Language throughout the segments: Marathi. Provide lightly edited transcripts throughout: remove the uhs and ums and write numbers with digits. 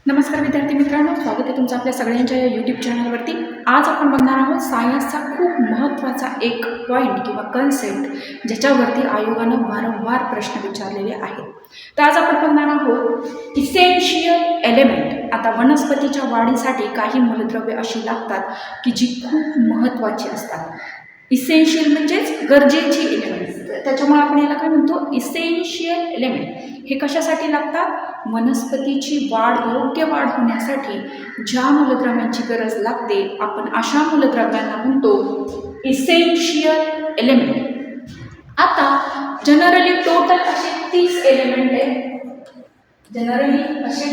नमस्कार विद्यार्थी मित्रांनो, स्वागत आहे तुमचं आपल्या सगळ्यांच्या या यूट्यूब चॅनलवरती। आज आपण बघणार आहोत सायन्सचा खूप महत्त्वाचा एक पॉईंट किंवा कन्सेप्ट ज्याच्यावरती आयोगानं वारंवार प्रश्न विचारलेले आहेत। तर आज आपण बघणार आहोत इसेन्शियल एलिमेंट। आता वनस्पतीच्या वाढीसाठी काही मूलद्रव्ये अशी लागतात की जी खूप महत्त्वाची असतात। इसेन्शियल म्हणजेच गरजेची एलिमेंट्स, त्याच्यामुळे आपण याला काय म्हणतो, इसेन्शियल एलिमेंट। हे कशासाठी लागतात? वनस्पतीची वाढ, योग्य वाढ होण्यासाठी ज्या मूलद्रव्यांची गरज लागते आपण अशा मूलद्रव्यांना म्हणतो इसेन्शियल एलिमेंट। आता जनरली टोटल असे 30 एलिमेंट आहे,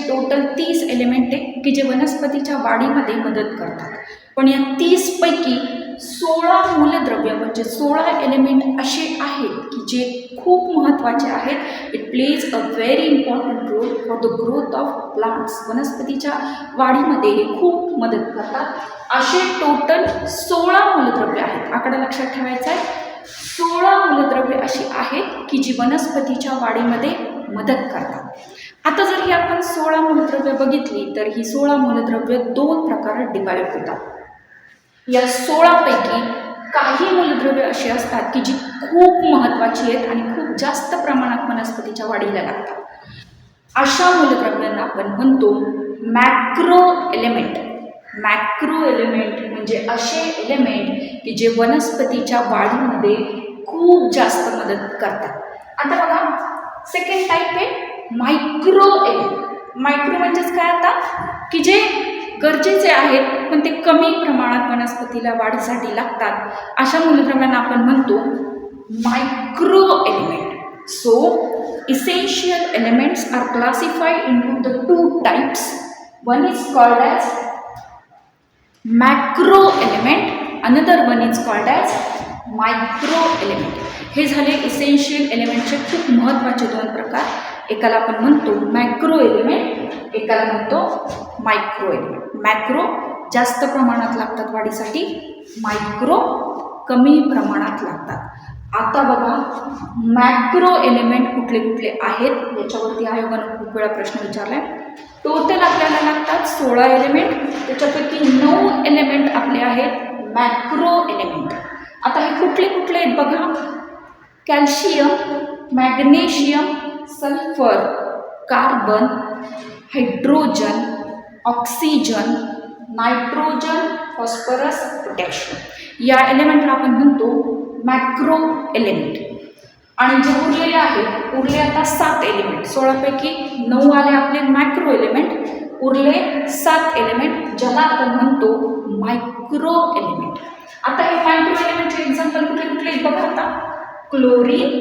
टोटल 30 एलिमेंट आहे की जे वनस्पतीच्या वाढीमध्ये मदत करतात। पण या 30 पैकी 16 मूलद्रव्य म्हणजे 16 एलिमेंट असे आहेत की जे खूप महत्त्वाचे आहेत। It plays a very important role for the growth of plants. वनस्पतीच्या वाढीमध्ये हे खूप मदत करतात। असे टोटल 16 मूलद्रव्य आहेत। आकडा लक्षात ठेवायचा आहे, 16 मूलद्रव्ये अशी आहेत की जी वनस्पतीच्या वाढीमध्ये मदत करतात। आता जर ही आपण 16 मूलद्रव्ये बघितली तर ही 16 मूलद्रव्ये 2 प्रकारात डिवाइड होतात। या 16 पैकी काही मूलद्रव्ये अशी असतात की जी खूप महत्त्वाची आहेत आणि खूप जास्त प्रमाणात वनस्पतीच्या वाढीला लागतात। अशा मूलद्रव्यांना आपण म्हणतो मॅक्रो एलिमेंट। मॅक्रो एलिमेंट म्हणजे असे एलिमेंट की जे वनस्पतीच्या वाढीमध्ये खूप जास्त मदत करतात। आता बघा, सेकंड टाईप आहे मायक्रो एलिमेंट। मायक्रो म्हणजेच काय? आता की जे गरजेचे आहेत पण ते कमी प्रमाणात वनस्पतीला वाढीसाठी लागतात, अशा मूलद्रव्यांना आपण म्हणतो micro element. So essential elements are classified into the 2 types. One is called as macro element, another one is called as micro element. हे झाले इसेन्शियल एलिमेंटचे खूप महत्त्वाचे 2 प्रकार। एकाला आपण म्हणतो मॅक्रो एलिमेंट, एकाला म्हणतो मायक्रो एलिमेंट। मॅक्रो जास्त प्रमाणात लागतात वाढीसाठी, मायक्रो कमी प्रमाणात लागतात। आता बघा, मॅक्रो एलिमेंट कुठले कुठले आहेत याच्यावरती आयोगानं खूप वेळा प्रश्न विचारलाय। टोटल आपल्याला लागतात 16 एलिमेंट, त्याच्यापैकी 9 एलिमेंट आपले आहेत मॅक्रो एलिमेंट। आता हे कुठले कुठले आहेत बघा, calcium, magnesium, sulphur, carbon, hydrogen, oxygen, nitrogen, phosphorus, potassium. या एलिमेंटला आपण म्हणतो मॅक्रो एलिमेंट। आणि जे उरलेले आहेत, उरले आता 7 एलिमेंट। 16 पैकी 9 आले आपले मॅक्रो एलिमेंट, उरले 7 एलिमेंट ज्याला आपण म्हणतो मायक्रो एलिमेंट। आता हे मायक्रो एलिमेंटचे एक्झाम्पल कुठले कुठले आहेत बघा। आता chlorine,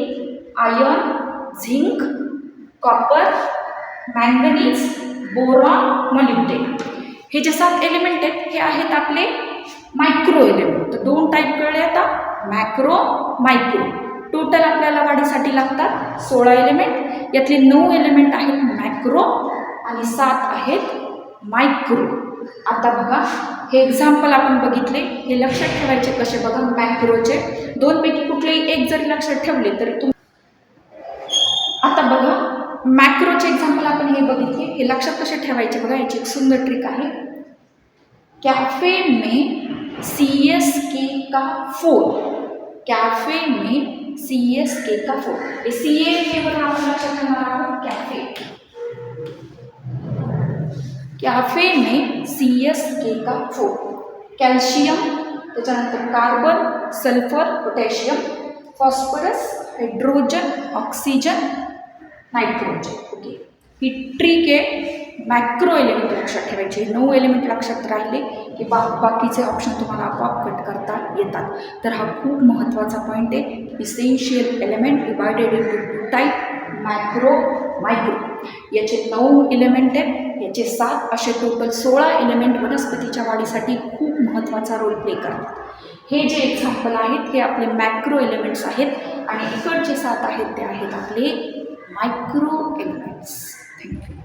iron, zinc, copper, manganese, boron, molybdenum. हे जे 7 एलिमेंट आहेत हे आहेत आपले मायक्रो एलिमेंट। तर 2 टाईप कळले आता, मॅक्रो, मायक्रो। टोटल आपल्याला वाढीसाठी लागतात 16 एलिमेंट, यातले 9 एलिमेंट आहेत मॅक्रो आणि 7 आहेत मायक्रो। आता बघा, हे एक्झाम्पल आपण बघितले, हे लक्षात ठेवायचे कसे बघा। मॅक्रोचे 2 पैकी कुठलेही एक जरी लक्षात ठेवले तरी आता बघा, मॅक्रोचे एक्झाम्पल आपण हे बघितले, हे लक्षात कसे ठेवायचे बघा। याची एक सुंदर ट्रिक आहे। कैफे में CSK का 4, कैफे में CSK का 4, CA वर आपण लक्षात ठेवणार आहोत कैफे। कैफे में CSK का 4, कॅल्शियम, त्याच्यानंतर carbon, sulphur, potassium, phosphorus, hydrogen, oxygen, nitrogen. Okay, ही ट्रिक आहे। मॅक्रो एलिमेंट लक्षात ठेवायचे, 9 एलिमेंट लक्षात राहिले की बाकीचे ऑप्शन तुम्हाला आपोआप कट करता येतात। तर हा खूप महत्त्वाचा पॉईंट आहे। Essential element divided into 2 type, macro, micro. याचे 9 एलिमेंट आहेत, याचे 7, असे टोटल 16 एलिमेंट वनस्पतीच्या वाढीसाठी खूप महत्त्वाचा रोल प्ले करतात। हे जे एक्झाम्पल आहेत हे आपले मॅक्रो एलिमेंट्स आहेत आणि इकडचे 7 आहेत ते आहेत आपले मायक्रो एलिमेंट्स। थँक्यू।